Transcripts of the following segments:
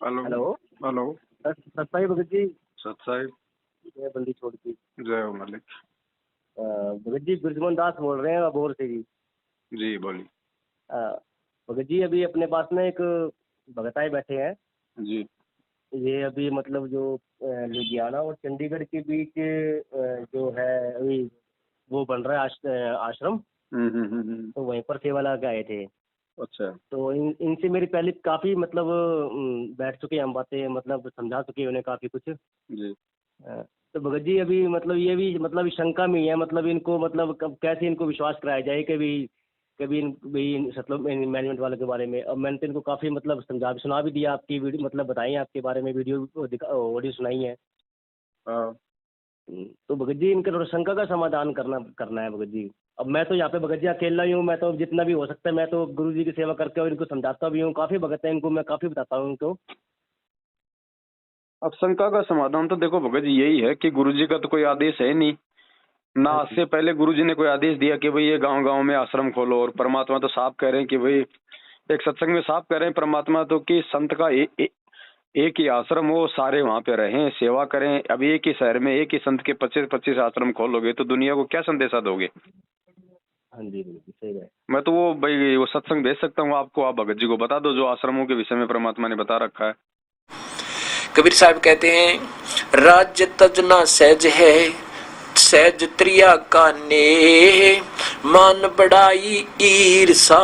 Hello. Hello. Hello. सत्ताई Bhagat ji. सत्साई। मैं बंदी छोड़ की। जय हो मालिक। भगत जी बिरजमोहन दास बोल रहे हैं अबोहर से जी। जी बोलिए। अ, भगत जी अभी अपने पास में एक भगताई बैठे हैं। जी। ये अभी मतलब जो लुधियाना और चंडीगढ़ के बीच जो है अभी वो बन रहा है आश्रम। तो वहीं पर सेवा लगा के आए थे। अच्छा। तो इनसे मेरी पहले काफी मतलब बैठ चुके हैं हम, बातें मतलब समझा चुके हैं उन्हें काफी कुछ। जी। हाँ, तो भगत जी अभी मतलब ये भी मतलब शंका में ही है, मतलब इनको मतलब कब कैसे इनको विश्वास कराया जाए कि भी कभी भी मतलब मैनेजमेंट वालों के बारे में। अब मैंने तो इनको काफी मतलब समझा सुना भी दिया, आपकी वीडियो मतलब बताई आपके बारे में, वीडियो ऑडियो सुनाई है। हाँ। तो भगत जी इनका थोड़ा शंका का समाधान करना करना है भगत जी। अब मैं तो यहाँ पे भगत जी अकेला ही हूँ, मैं तो जितना भी हो सकता है मैं तो गुरु जी की सेवा करके और इनको समझाता भी हूँ, काफी भगत है इनको मैं काफी बताता हूँ इनको। अब शंका का समाधान तो देखो भगत जी यही है कि गुरुजी का तो कोई आदेश है नहीं ना। हाँ आज जी। से पहले गुरुजी ने कोई आदेश दिया कि भाई ये गांव गांव में आश्रम खोलो। और परमात्मा तो साफ कह रहे हैं कि भाई एक सत्संग में साफ कह रहे हैं परमात्मा तो कि संत का एक ही आश्रम हो, सारे वहां पे रहें, सेवा करें। अब एक ही शहर में एक ही संत के 25-25 आश्रम खोलोगे तो दुनिया को क्या संदेशा दोगे। हाँ जी भगत जी सही है। मैं तो वो भाई वो सत्संग भेज सकता हूँ आपको, आप भगत जी को बता दो जो आश्रमों के विषय में परमात्मा ने बता रखा है। कबीर साहब कहते हैं राज्य तजना सहज है, सहज त्रिया का ने, मान बढ़ाई ईर्षा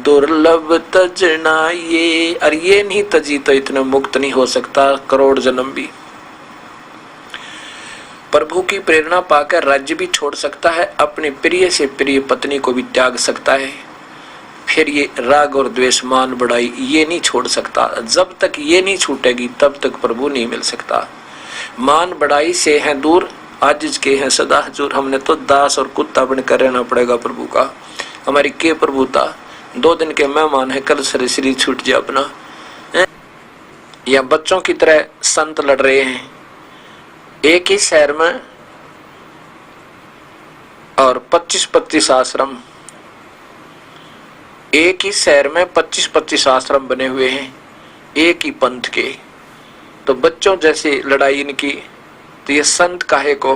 दुर्लभ तजना ये। और ये नहीं तजी तो इतने मुक्त नहीं हो सकता करोड़ जन्म भी। प्रभु की प्रेरणा पाकर राज्य भी छोड़ सकता है, अपने प्रिय से प्रिय पत्नी को भी त्याग सकता है। फिर ये राग और द्वेष मान बढ़ाई ये नहीं छोड़ सकता। जब तक ये नहीं छूटेगी तब तक प्रभु नहीं मिल सकता। मान बढ़ाई से है दूर, आज के हैं सदा हजूर। हमने तो दास और कुत्ता बनकर रहना पड़ेगा प्रभु का। हमारी के प्रभुता 2 दिन के मेहमान है, कल से शरीर छूट जाए अपना। या बच्चों की तरह संत लड़ रहे हैं एक ही शहर में और 25-25 आश्रम। एक ही शहर में 25-25 आश्रम बने हुए हैं एक ही पंथ के। तो बच्चों जैसे लड़ाई इनकी, तो ये संत काहे को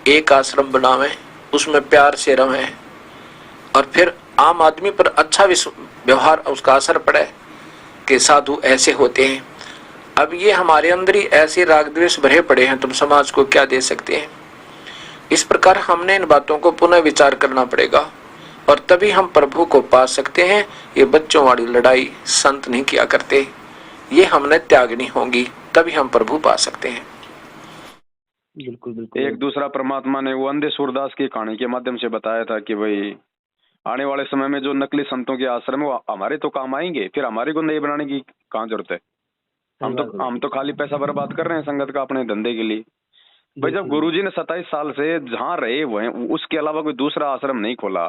एक आश्रम बनावे, उसमें प्यार से रहे और फिर आम आदमी पर अच्छा व्यवहार उसका असर पड़े कि साधु ऐसे होते हैं। अब ये हमारे अंदर ही ऐसे राग द्वेष भरे पड़े हैं, तुम समाज को क्या दे सकते हैं। इस प्रकार हमने इन बातों को पुनः विचार करना पड़ेगा और तभी हम प्रभु को पा सकते हैं। ये बच्चों वाली लड़ाई संत नहीं किया करते, ये हमने त्यागनी होगी, तभी हम प्रभु पा सकते हैं। बिल्कुल बिल्कुल। एक दूसरा परमात्मा ने वो अंधे सूरदास की कहानी के माध्यम से बताया था कि भाई आने वाले समय में जो नकली संतों के आश्रम है वो हमारे तो काम आएंगे, फिर हमारे को नहीं बनाने की कहाँ जरूरत है। हम तो खाली पैसा बर्बाद कर रहे हैं संगत का अपने धंधे के लिए। भाई जब गुरुजी ने 27 साल से जहाँ रहे हुए उसके अलावा कोई दूसरा आश्रम नहीं खोला,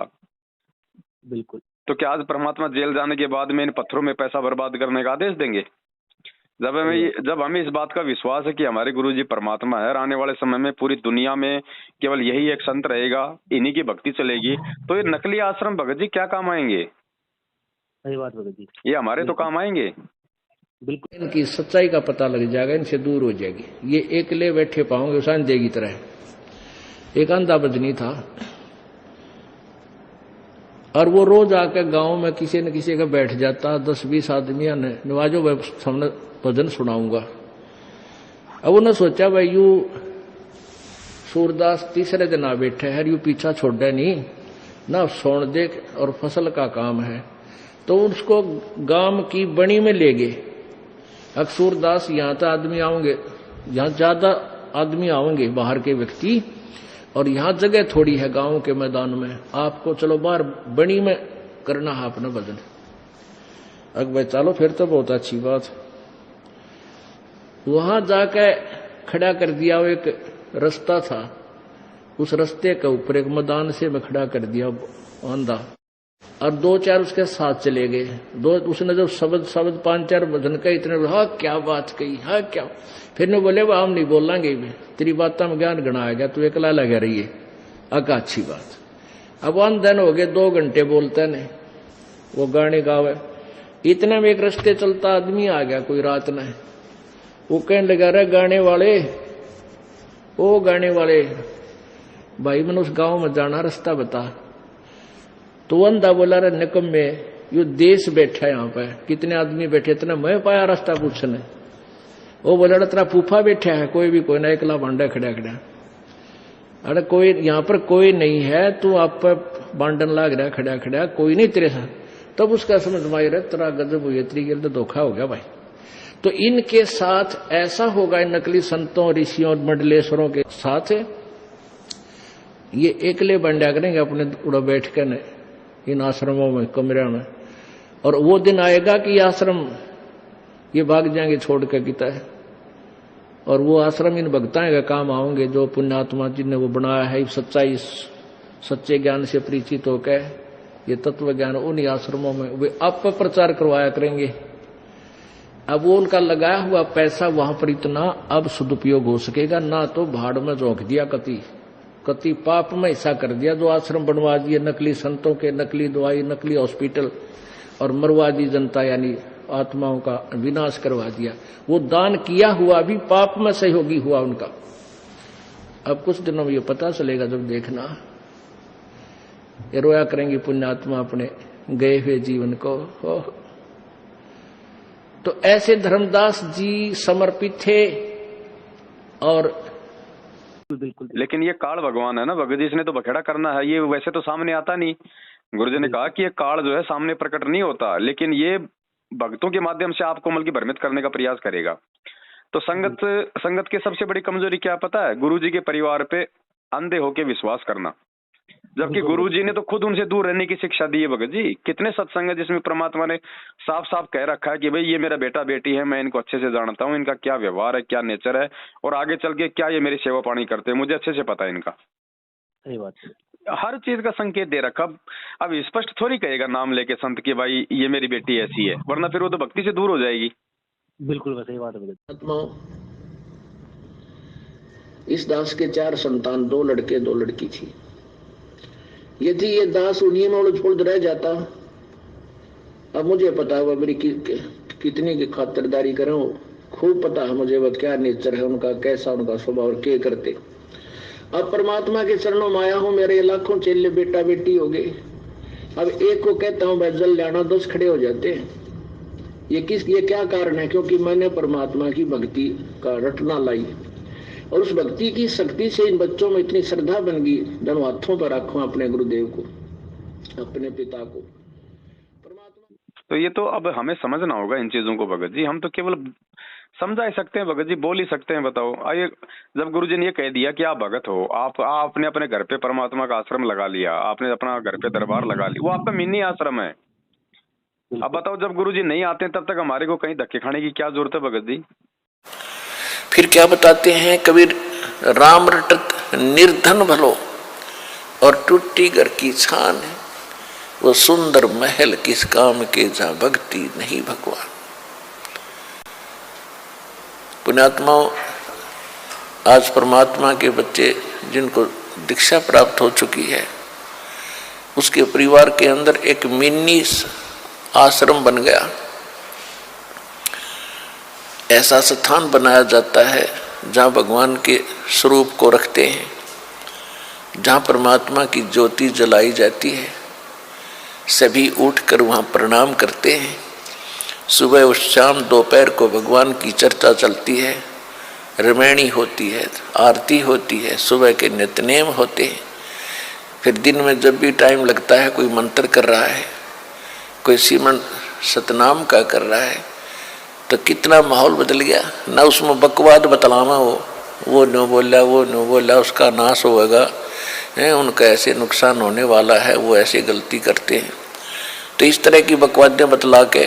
बिल्कुल। तो क्या आज परमात्मा जेल जाने के बाद में इन पत्थरों में पैसा बर्बाद करने का आदेश देंगे। जब हमें इस बात का विश्वास है कि हमारे गुरुजी परमात्मा है और आने वाले समय में पूरी दुनिया में केवल यही एक संत रहेगा, इन्हीं की भक्ति चलेगी, तो ये नकली आश्रम भगत जी क्या काम आएंगे। सही बात भगत जी। ये हमारे तो काम आएंगे। बिल्कुल इनकी सच्चाई का पता लग जाएगा, इनसे दूर हो जाएगी। ये एकले बैठे पाओगे उस अंधे की तरह। एक अंधा बजनी था और वो रोज आकर गांव में किसी न किसी का बैठ जाता, 10-20 आदमियों ने नवाजो भाई सामने भजन सुनाऊंगा। अब उन्होंने सोचा भाई यू सूरदास तीसरे दिन आ बैठे है, यू पीछा छोड़े नहीं ना, सोन देख और फसल का काम है। तो उसको गांव की बनी में ले गए। सूरदास यहाँ तो आदमी आओगे, यहाँ ज्यादा आदमी आओगे बाहर के व्यक्ति, और यहाँ जगह थोड़ी है गांव के मैदान में, आपको चलो बाहर बनी में करना है अपना भजन। अग भाई चलो फिर तो बहुत अच्छी बात। वहां जाके खड़ा कर दिया, वो एक रास्ता था, उस रास्ते के ऊपर एक मैदान से में खड़ा कर दिया अंधा, और 2-4 उसके साथ चले गए। उसने जब शब्द 5-4 भजन का इतने, हाँ क्या बात कही, हाँ क्या। फिर ने बोले हम नहीं बोलेंगे, तेरी बात में ज्ञान गणा आ गया, तू एकला लगा रही है। अका अच्छी बात। अब 1 दिन हो गए, 2 घंटे बोलते ने, वो गाने गावे। इतने में एक रास्ते चलता आदमी आ गया कोई रात में, वो कहने लगा, रे गाने वाले, ओ गाने वाले भाई, मैंने उस गांव में जाना, रास्ता बता। तो अंधा बोला, रे निकम्मे, यो देश बैठा है यहाँ पे, कितने आदमी बैठे, इतना मैं पाया रास्ता पूछने। वो बोला, तेरा फूफा बैठा है, कोई भी कोई ना, एकला बांडा खड़ा खड़ा। अरे कोई यहाँ पर कोई नहीं है, तू आप पर बांडन लाग रहा खड़ा खड़ा, कोई नहीं तेरे साथ। तब उसका समझ में आया, तेरा गजब हुई, तेरी गिर तो धोखा हो गया भाई। तो इनके साथ ऐसा होगा, इन नकली संतों, ऋषियों और मंडलेश्वरों के साथ ये एकले बंडा करेंगे अपने उड़ा बैठ कर इन आश्रमों में, कमरे में। और वो दिन आएगा कि ये आश्रम ये भाग जाएंगे छोड़ के किता है, और वो आश्रम इन भक्ताएं का काम आएंगे जो पुण्यात्मा जिनने वो बनाया है, सच्चाई सच्चे ज्ञान से परिचित होकर ये तत्व ज्ञान उन्हीं आश्रमों में वे आप प्रचार करवाया करेंगे। अब वो उनका लगाया हुआ पैसा वहां पर इतना अब सदुपयोग हो सकेगा ना, तो भाड़ में झोंक दिया, कति पाप में हिस्सा कर दिया, जो आश्रम बनवा दिए नकली संतों के, नकली दवाई, नकली हॉस्पिटल, और मरवा दी जनता, यानी आत्माओं का विनाश करवा दिया। वो दान किया हुआ भी पाप में सहयोगी हुआ उनका। अब कुछ दिनों में ये पता चलेगा, जब देखना ये रोया करेंगे पुण्यात्मा अपने गए हुए जीवन को। तो ऐसे धर्मदास जी समर्पित थे। और बिल्कुल, लेकिन ये काल भगवान है ना भगत जी, इसने तो बखेड़ा करना है, ये वैसे तो सामने आता नहीं। गुरुजी ने कहा कि ये काल जो है सामने प्रकट नहीं होता, लेकिन ये भक्तों के माध्यम से आपको मतलब भ्रमित करने का प्रयास करेगा। तो संगत की सबसे बड़ी कमजोरी क्या पता है? गुरुजी के परिवार पे अंधे होके विश्वास करना, जबकि गुरुजी ने तो खुद उनसे दूर रहने की शिक्षा दी है। भगत जी कितने सत्संग है जिसमें परमात्मा ने साफ साफ कह रखा है कि भाई ये मेरा बेटा बेटी है, मैं इनको अच्छे से जानता हूँ, इनका क्या व्यवहार है, क्या नेचर है, और आगे चल के क्या ये मेरी सेवा पानी करते हैं, मुझे अच्छे से पता है इनका। सही बात है। हर चीज का संकेत दे रखा। अब स्पष्ट थोड़ी कहेगा नाम लेके संत कि भाई ये मेरी बेटी ऐसी है, वरना फिर वो तो भक्ति से दूर हो जाएगी। बिल्कुल सही बात है। आत्माओं, इस दास के 4 संतान, 2 लड़के 2 लड़की थी। यदि ये दास उन्हीं में उलझ पुलझ रह जाता, अब मुझे पता है वह मेरी कितनी की खातिरदारी करें, खूब पता है मुझे वह क्या नेचर है उनका, कैसा उनका स्वभाव और क्या करते। अब परमात्मा के चरणों में आया हूं, मेरे लाखों चेले बेटा बेटी हो गए। अब एक को कहता हूं भाई जल लाना, 10 खड़े हो जाते हैं। ये क्या कारण है? क्योंकि मैंने परमात्मा की भक्ति का रटना लाई, और उस भक्ति की शक्ति से इन बच्चों में इतनी श्रद्धा बन गई, दोनों हाथों पर रखूं अपने गुरुदेव को, अपने पिता को, परमात्मा। तो ये तो अब हमें समझना होगा इन चीजों को भगत जी। हम तो केवल समझा ही सकते हैं भगत जी, बोल ही सकते हैं। बताओ, आइए, जब गुरुजी ने ये कह दिया कि आप भगत हो, आपने अपने घर पे परमात्मा का आश्रम लगा लिया, आपने अपना घर पे दरबार लगा लिया, वो आपका मिनी आश्रम है। अब बताओ, जब गुरुजी नहीं आते तब तक हमारे को कहीं धक्के खाने की क्या जरूरत है भगत जी? फिर क्या बताते हैं कबीर, राम रटत निर्धन भलो और टूटी घर की छान है, वो सुंदर महल किस काम के जहां भक्ति नहीं भगवान। पुण्यात्माओं, आज परमात्मा के बच्चे जिनको दीक्षा प्राप्त हो चुकी है, उसके परिवार के अंदर एक मिनी आश्रम बन गया। ऐसा स्थान बनाया जाता है जहाँ भगवान के स्वरूप को रखते हैं, जहाँ परमात्मा की ज्योति जलाई जाती है। सभी उठकर वहाँ प्रणाम करते हैं। सुबह और शाम दोपहर को भगवान की चर्चा चलती है, रमैणी होती है, आरती होती है, सुबह के नित्यनेम होते हैं। फिर दिन में जब भी टाइम लगता है, कोई मंत्र कर रहा है, कोई सिमरन सतनाम का कर रहा है, तो कितना माहौल बदल गया ना। उसमें बकवाद बतलावा, वो नो बोला, वो नो बोला, उसका नाश होगा, उनका ऐसे नुकसान होने वाला है, वो ऐसे गलती करते हैं। तो इस तरह की बकवादें बतला के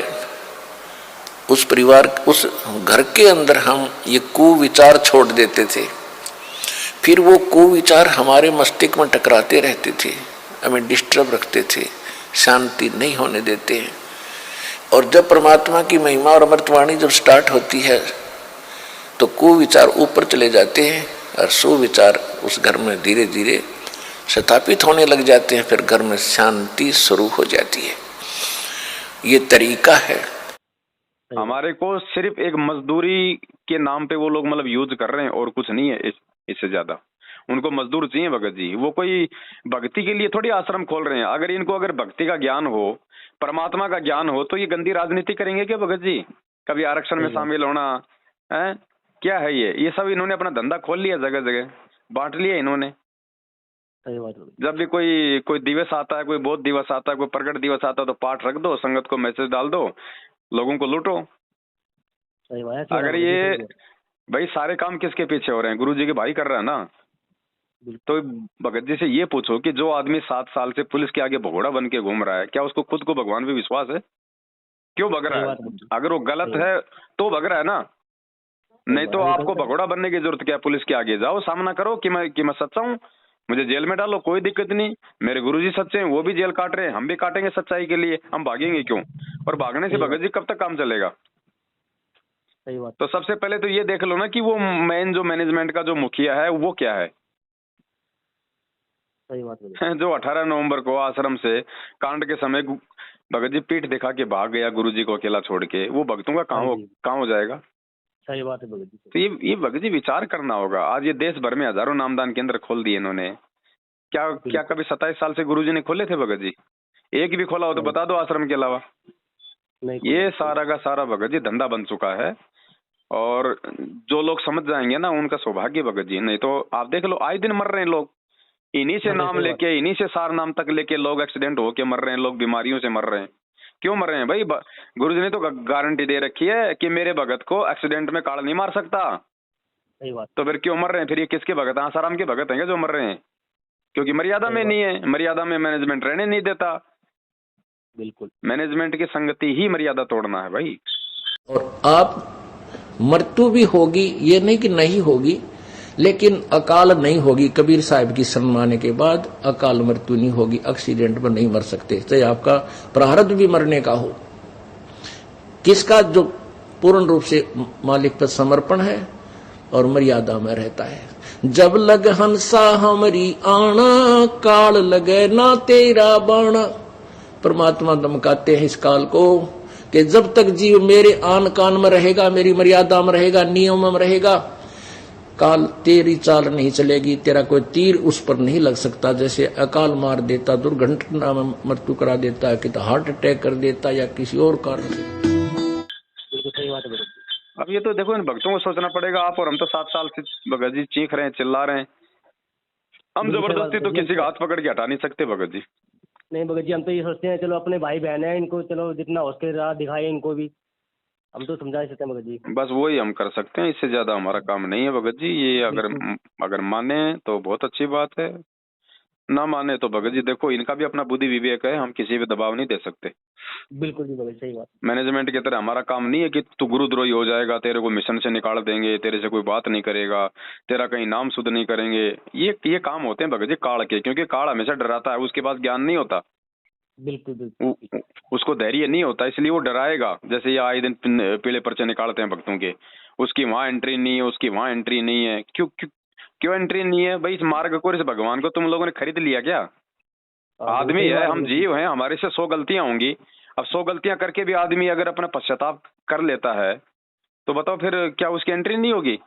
उस परिवार, उस घर के अंदर हम ये कुविचार छोड़ देते थे। फिर वो कुविचार हमारे मस्तिष्क में टकराते रहते थे, हमें डिस्टर्ब रखते थे, शांति नहीं होने देते हैं। और जब परमात्मा की महिमा और अमृतवाणी जब स्टार्ट होती है, तो कुविचार ऊपर चले जाते हैं और सुविचार उस घर में धीरे धीरे स्थापित होने लग जाते हैं। फिर घर में शांति शुरू हो जाती है। ये तरीका है। हमारे को सिर्फ एक मजदूरी के नाम पे वो लोग मतलब यूज कर रहे हैं और कुछ नहीं है इससे ज्यादा। उनको मजदूर चाहिए भगत जी, वो कोई भक्ति के लिए थोड़ी आश्रम खोल रहे हैं। अगर इनको अगर भक्ति का ज्ञान हो, परमात्मा का ज्ञान हो, तो ये गंदी राजनीति करेंगे क्या भगत जी? कभी आरक्षण में शामिल होना है, क्या है ये सब इन्होंने अपना धंधा खोल लिया, जगह जगह बांट लिया इन्होंने। जब भी कोई दिवस आता है, कोई बौद्ध दिवस आता है, कोई प्रगट दिवस आता है, तो पाठ रख दो, संगत को मैसेज डाल दो, लोगों को लूटो। अगर ये भाई सारे काम किसके पीछे हो रहे हैं? गुरु जी के भाई कर रहा है ना। तो भगत जी से ये पूछो कि जो आदमी 7 साल से पुलिस के आगे भगोड़ा बन के घूम रहा है, क्या उसको खुद को भगवान पे विश्वास है? क्यों भग रहा है? अगर वो गलत है तो भग रहा है ना, नहीं तो आपको भगोड़ा बनने की जरूरत क्या है? पुलिस के आगे जाओ, सामना करो कि मैं सच्चा हूँ, मुझे जेल में डालो, कोई दिक्कत नहीं। मेरे गुरुजी सच्चे हैं, वो भी जेल काट रहे हैं, हम भी काटेंगे सच्चाई के लिए, हम भागेंगे क्यों? और भागने से भगत जी कब तक काम चलेगा? सही बात। तो सबसे पहले तो ये देख लो ना कि वो मेन जो मैनेजमेंट का जो मुखिया है वो क्या है। सही बात जो 18 नवंबर को आश्रम से कांड के समय भगत जी पीठ दिखा के भाग गया गुरुजी को अकेला छोड़ के, वो भक्तों का कहाँ हो जाएगा? सही बात है भगत जी। तो ये भगत जी विचार करना होगा। आज ये देश भर में हजारों नामदान केंद्र खोल दिए इन्होंने। क्या कभी 27 साल से गुरुजी ने खोले थे भगत जी? एक भी खोला हो तो बता दो आश्रम के अलावा। ये सारा का सारा भगत जी धंधा बन चुका है। और जो लोग समझ जाएंगे ना, उनका सौभाग्य भगत जी। नहीं तो आप देख लो, आए दिन मर रहे हैं लोग, इन्हीं से नाम लेके, इन्हीं से सार नाम तक लेके लोग एक्सीडेंट होके मर रहे हैं, लोग बीमारियों से मर रहे हैं। क्यों मर रहे हैं भाई? गुरुजी ने तो गारंटी दे रखी है कि मेरे भगत को एक्सीडेंट में काल नहीं मार सकता। सही बात। तो फिर क्यों मर रहे हैं? फिर ये किसके भगत हैं? आसाराम के भगत हैं जो मर रहे हैं? क्योंकि मर्यादा में नहीं है, मर्यादा में मैनेजमेंट रहने नहीं देता। बिल्कुल, मैनेजमेंट की संगति ही मर्यादा तोड़ना है भाई। और आप मृत्यु भी होगी, ये नहीं कि नहीं होगी, लेकिन अकाल नहीं होगी। कबीर साहब की सम्माने के बाद अकाल मृत्यु नहीं होगी, एक्सीडेंट में नहीं मर सकते, चाहे आपका प्रारब्ध भी मरने का हो। किसका? जो पूर्ण रूप से मालिक पर समर्पण है और मर्यादा में रहता है। जब लग हंसा हमरी आना, काल लगे ना तेरा बाणा। परमात्मा धमकाते हैं इस काल को कि जब तक जीव मेरे आन कान में रहेगा, मेरी मर्यादा में रहेगा, नियम में रहेगा, काल तेरी चाल नहीं चलेगी, तेरा कोई तीर उस पर नहीं लग सकता। जैसे अकाल मार देता, दुर्घटना में मृत्यु करा देता है, कि तो हार्ट अटैक कर देता या किसी और कारण से। सही बात है। अब ये तो देखो, इन भक्तों को सोचना पड़ेगा। आप और हम तो 7 साल से भगत जी चीख रहे हैं, चिल्ला रहे हैं। हम जबरदस्ती तो किसी का हाथ पकड़ के हटा नहीं सकते भगत जी। नहीं भगत जी, हम तो ये सोचते हैं चलो अपने भाई बहन है, इनको चलो जितना हो सके राह दिखाए, इनको भी हम तो समझा सकते हैं भगत जी। बस वही हम कर सकते हैं, इससे ज्यादा हमारा काम नहीं है भगत जी। ये अगर माने तो बहुत अच्छी बात है, ना माने तो भगत जी देखो, इनका भी अपना बुद्धि विवेक है, हम किसी पे दबाव नहीं दे सकते। बिल्कुल जी भगत, सही बात। मैनेजमेंट की तरह हमारा काम नहीं है कि तू गुरुद्रोही हो जाएगा, तेरे को मिशन से निकाल देंगे, तेरे से कोई बात नहीं करेगा, तेरा कहीं नाम शुद्ध नहीं करेंगे। ये काम होते हैं भगत जी काल के, क्योंकि काल हमेशा डराता है, उसके पास ज्ञान नहीं होता। बिल्कुल बिल्कुल, उसको धैर्य नहीं होता, इसलिए वो डराएगा। जैसे ये आए दिन पीले पर्चे निकालते हैं भक्तों के, उसकी वहां एंट्री नहीं है, उसकी वहां एंट्री नहीं है। क्यों एंट्री नहीं है भाई? इस मार्ग को, इस भगवान को तुम लोगों ने खरीद लिया क्या? आदमी है, हम जीव हैं, हमारे से 100 गलतियां होंगी। अब 100 गलतियां करके भी आदमी अगर अपना पश्चाताप कर लेता है तो बताओ फिर क्या उसकी एंट्री नहीं होगी?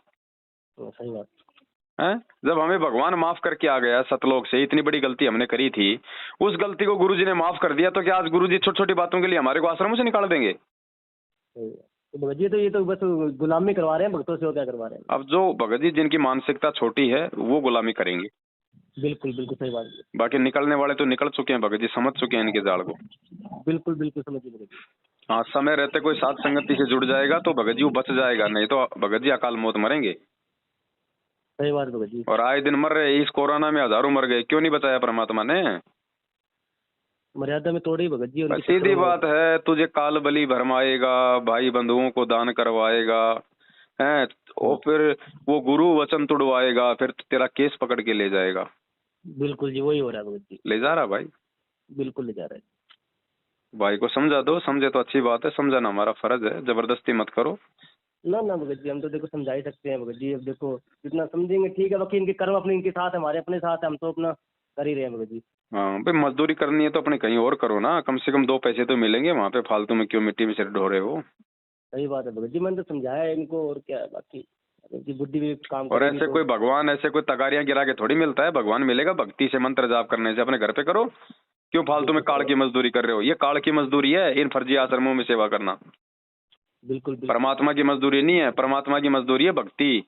सही बात है। जब हमें भगवान माफ करके आ गया सतलोक से, इतनी बड़ी गलती हमने करी थी, उस गलती को गुरुजी ने माफ कर दिया, तो क्या आज गुरुजी छोटी छोटी बातों के लिए हमारे को आश्रमों से निकाल देंगे? तो भगत जी तो ये तो बस गुलामी करवा रहे हैं भक्तों से, और क्या करवा रहे हैं। अब जो भगत जी जिनकी मानसिकता छोटी है वो गुलामी करेंगे। बिल्कुल बिल्कुल सही बात है। बाकी निकलने वाले तो निकल चुके हैं भगत जी, समझ चुके हैं इनके जाल को। बिल्कुल बिल्कुल समझिए भगत जी। हाँ, समय रहते कोई साथ संगति से जुड़ जाएगा तो भगत जी वो बच जाएगा, नहीं तो भगत जी अकाल मौत मरेंगे। सही बात भगत जी। और आए दिन मर रहे, इस कोरोना में हजारों मर गए, क्यों नहीं बचाया परमात्मा ने? मर्यादा में तोड़ी भगत जी। सीधी बात है, तुझे काल बलि भरमाएगा, भाई बंधुओं को दान करवाएगा, है, और फिर वो गुरु वचन तुड़वाएगा, फिर तेरा केस पकड़ के ले जाएगा। बिल्कुल जी, वही हो रहा है भगत जी। ले जा रहा भाई, बिल्कुल ले जा रहा है। भाई को समझा दो, समझे तो अच्छी बात है, समझाना हमारा फर्ज है, जबरदस्ती मत करो। ना ना भगत जी, हम तो देखो समझा ही सकते हैं भगत जी। अब देखो जितना समझेंगे ठीक है, बाकी इनके कर्म अपने इनके साथ, हमारे अपने साथ है, हम तो अपना कर ही रहे हैं भगत जी। हाँ भाई, मजदूरी करनी है तो अपने कहीं और करो ना, कम से कम 2 पैसे तो मिलेंगे वहां पे, फालतू में क्यों मिट्टी में सिर ढो रहे हो। सही बात है भगत जी, मैंने तो समझाया है इनको, और क्या है बाकी, इनकी बुद्धि भी काम और करेगी ऐसे तो। कोई भगवान ऐसे कोई तगारियां गिरा के थोड़ी मिलता है, भगवान मिलेगा भक्ति से, मंत्र जाप करने से। अपने घर पे करो, क्यों फालतू में काल की मजदूरी कर रहे हो। ये काल की मजदूरी है इन फर्जी आश्रमों में सेवा करना। बिल्कुल बिल्कुल। परमात्मा की मजदूरी नहीं है, परमात्मा की मजदूरी है भक्ति।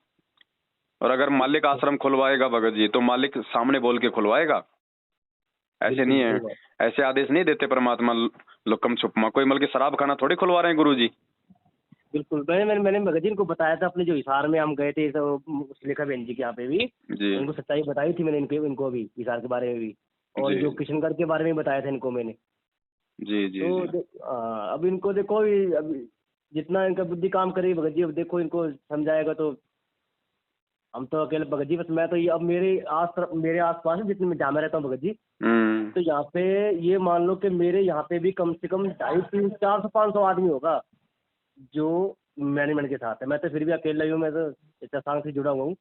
और अगर मालिक आश्रम खुलवाएगा भगत जी, तो मालिक सामने बोल के खुलवाएगा, ऐसे नहीं है। ऐसे आदेश नहीं देते परमात्मा लुकम छुपमा। कोई बल्कि शराब खाना थोड़ी खुलवा रहे हैं गुरु जी। बिल्कुल, मैंने भगत जी को बताया था, अपने जो हिसार में हम गए थे तो सुलेखा बहन जी के यहाँ पे भी, जी उनको सच्चाई बताई थी मैंने, इनको भी हिसार के बारे में भी, और जी जो किशनगढ़ के बारे में बताया था इनको मैंने। जी जी तो जी। अब इनको देखो, अब जितना इनका बुद्धि काम करेगी भगत जी, अब देखो इनको समझाएगा तो। हम तो अकेले भगत जी, बस मैं तो ये, अब मेरे आस पास जितने में जहाँ मैं रहता हूँ भगत जी, तो यहाँ पे ये मान लो कि मेरे यहाँ पे भी कम से कम 250-300-400-500 आदमी होगा जो मैनेजमेंट के साथ है। मैं तो फिर भी अकेला ही हूँ, मैं तो इतना सांग से जुड़ा हुआ हूँ।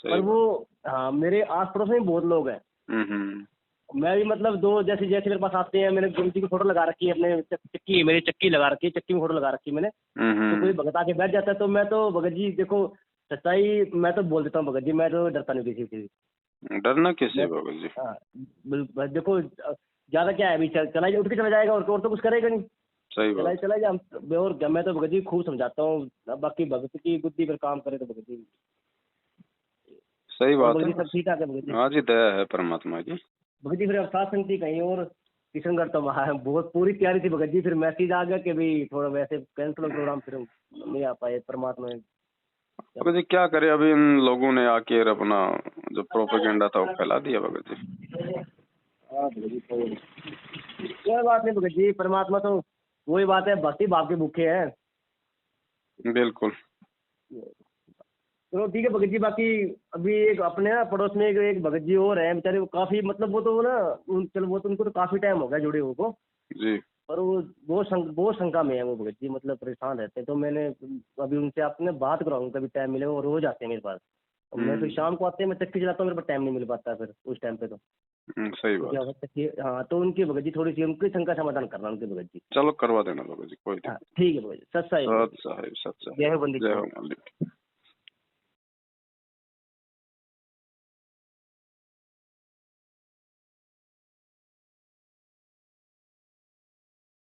पर वो, हाँ, मेरे आस पड़ोस में बहुत लोग हैं। मैं भी मतलब दो, जैसे जैसे मेरे पास आते हैं, मैंने गुरु जी की फोटो लगा रखी है, अपने चक्की, मेरी चक्की लगा रखी है, चक्की में फोटो लगा रखी है मैंने। तो कोई भगत आके बैठ जाता है तो मैं तो भगत जी देखो, सच्चाई मैं तो बोल देता हूँ भगत जी, मैं तो डरता नहीं किसी से। डरना किसे भगत जी। हाँ बिल्कुल, देखो ज्यादा क्या है, अभी चला उठ के चला जाएगा, और तो कुछ करेगा नहीं। सही बात। चला जा। और मैं तो भगत जी खूब समझाता हूँ, बाकी भगत की बुद्धि पर काम करे तो भगत जी। सही बात भगत जी है। सब ठीक ठाक है भगत जी। हाँ जी, दया है परमात्मा की। भगत जी फिर अवसाद संगति कहीं और, किशनगढ़ तो वहाँ बहुत पूरी तैयारी थी भगत जी, फिर मैसेज आ गया कि भाई थोड़ा वैसे कैंसिल हो प्रोग्राम, फिर नहीं आ पाए। परमात्मा ने भगत जी क्या करे, अभी इन लोगों ने आके अपना जो प्रोपेगेंडा था वो फैला दिया भगत जी। हाँ भगत जी, कोई बात नहीं भगत जी, परमात्मा तो वही बात है, भक्ति भाव के भूखे हैं। बिल्कुल। चलो ठीक है भगत जी। बाकी अभी एक अपने ना पड़ोस में एक भगत जी और हैं, बेचारे वो काफी मतलब, वो तो ना चलो, वो तो उनको तो काफी टाइम हो गया जुड़े हुए को, जी। पर वो बहुत शंका में है वो भगत जी, मतलब परेशान रहते हैं। तो मैंने अभी उनसे आपने बात कराऊंगा, कभी टाइम मिले, वो रोज आते हैं मेरे पास। और मैं फिर शाम को आते हैं, मैं चक्की चलाता हूँ, मेरे पास टाइम नहीं मिल पाता फिर उस टाइम पे तो। सही बात। हाँ, तो उनकी भगत जी थोड़ी सी उनकी शंका समाधान करना उनके भगत जी। चलो करवा देना भगत जी, कोई हाँ दिक्कत। ठीक है भगत जी, सत साहिब, सत साहिब, सत साहिब। जय हो बंदी। जय हो।